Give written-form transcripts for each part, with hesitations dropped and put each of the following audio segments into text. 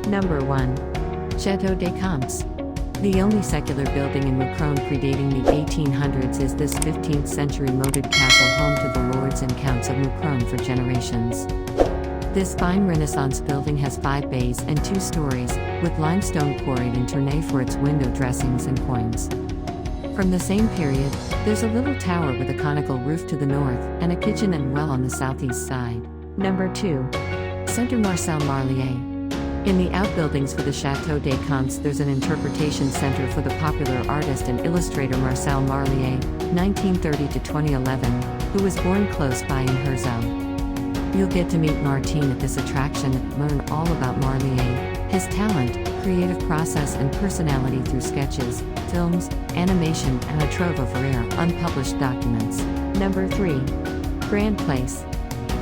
Number 1. Château des Comtes. The only secular building in Mouscron predating the 1800s is this 15th century moated castle home to the lords and counts of Mouscron for generations. This fine Renaissance building has 5 bays and 2 stories, with limestone quarried in Tournai for its window dressings and coins. From the same period, there's a little tower with a conical roof to the north, and a kitchen and well on the southeast side. Number 2. Centre Marcel Marlier. In the outbuildings for the Château des Comtes there's an interpretation center for the popular artist and illustrator Marcel Marlier, 1930 to 2011, who was born close by in Herseaux. You'll get to meet Martin at this attraction and learn all about Marlier, his talent, creative process and personality through sketches, films, animation and a trove of rare, unpublished documents. Number 3. Grand Place.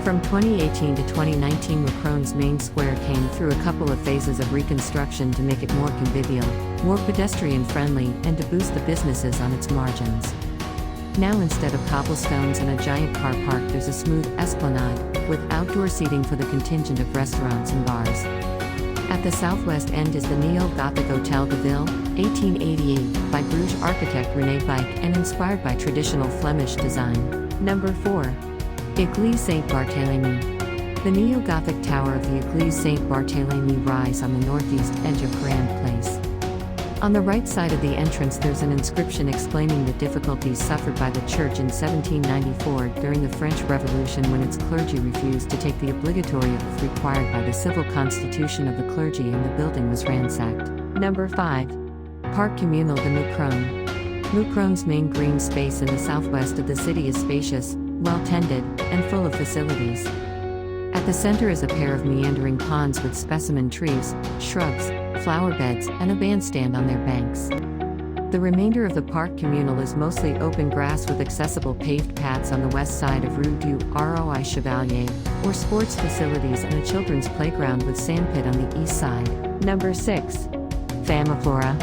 From 2018 to 2019 Mouscron's main square came through a couple of phases of reconstruction to make it more convivial, more pedestrian-friendly and to boost the businesses on its margins. Now instead of cobblestones and a giant car park there's a smooth esplanade, with outdoor seating for the contingent of restaurants and bars. At the southwest end is the neo-Gothic Hôtel de Ville, 1888, by Bruges architect René Buyck and inspired by traditional Flemish design. Number 4. Église Saint-Barthélemy. The neo-Gothic tower of the Église Saint-Barthélemy rise on the northeast edge of Grand Place. On the right side of the entrance there's an inscription explaining the difficulties suffered by the church in 1794 during the French Revolution when its clergy refused to take the obligatory oath required by the civil constitution of the clergy and the building was ransacked. Number 5. Parc Communal de Mouscron. Mouscron's main green space in the southwest of the city is spacious, well-tended, and full of facilities. At the center is a pair of meandering ponds with specimen trees, shrubs, flower beds, and a bandstand on their banks. The remainder of the park communal is mostly open grass with accessible paved paths on the west side of Rue du Roi Chevalier, or sports facilities and a children's playground with sandpit on the east side. Number 6. Famiflora.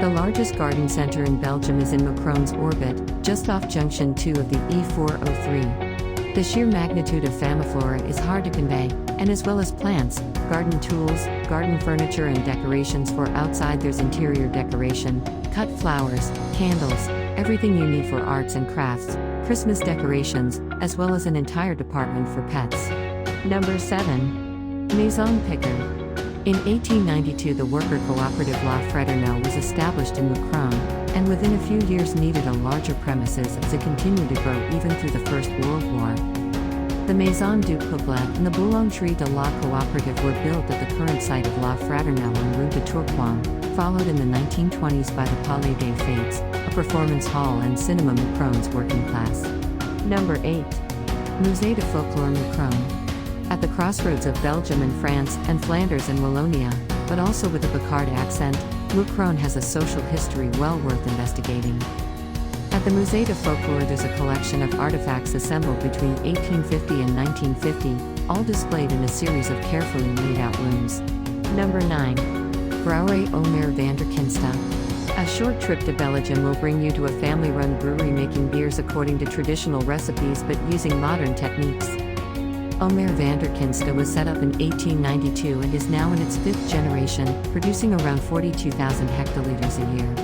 The largest garden center in Belgium is in Mouscron's orbit, just off Junction 2 of the E403. The sheer magnitude of Famiflora is hard to convey, and as well as plants, garden tools, garden furniture and decorations for outside there's interior decoration, cut flowers, candles, everything you need for arts and crafts, Christmas decorations, as well as an entire department for pets. Number 7. Maison Picarde. In 1892 the worker cooperative La Fraternelle was established in Mouscron, and within a few years needed a larger premises as it continued to grow even through the First World War. The Maison du Peuple and the Boulangerie de la Coopérative were built at the current site of La Fraternelle on Rue de Tourcoing, followed in the 1920s by the Palais des Fêtes, a performance hall and cinema Mouscron's working class. Number 8. Musée de Folklore Mouscron. At the crossroads of Belgium and France and Flanders and Wallonia, but also with a Picarde accent, Mouscron has a social history well worth investigating. At the Musée de Folklore there's a collection of artifacts assembled between 1850 and 1950, all displayed in a series of carefully laid out rooms. Number 9. Brouwerij Omer van der Kinsta. A short trip to Belgium will bring you to a family-run brewery making beers according to traditional recipes but using modern techniques. Omer van der Kinsta was set up in 1892 and is now in its 5th generation, producing around 42,000 hectoliters a year.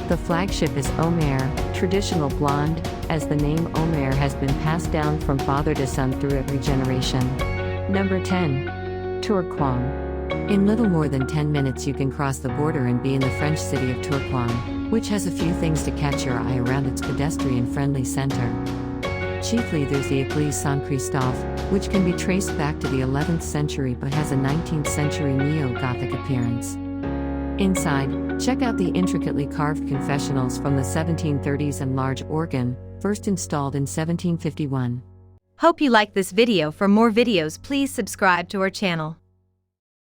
The flagship is Omer, traditional blonde, as the name Omer has been passed down from father to son through every generation. Number 10. Tourcoing. In little more than 10 minutes you can cross the border and be in the French city of Tourcoing, which has a few things to catch your eye around its pedestrian-friendly center. Chiefly there's the Église Saint-Christophe, which can be traced back to the 11th century but has a 19th century neo-Gothic appearance. Inside, check out the intricately carved confessionals from the 1730s and large organ, first installed in 1751. Hope you like this video. For more videos please subscribe to our channel.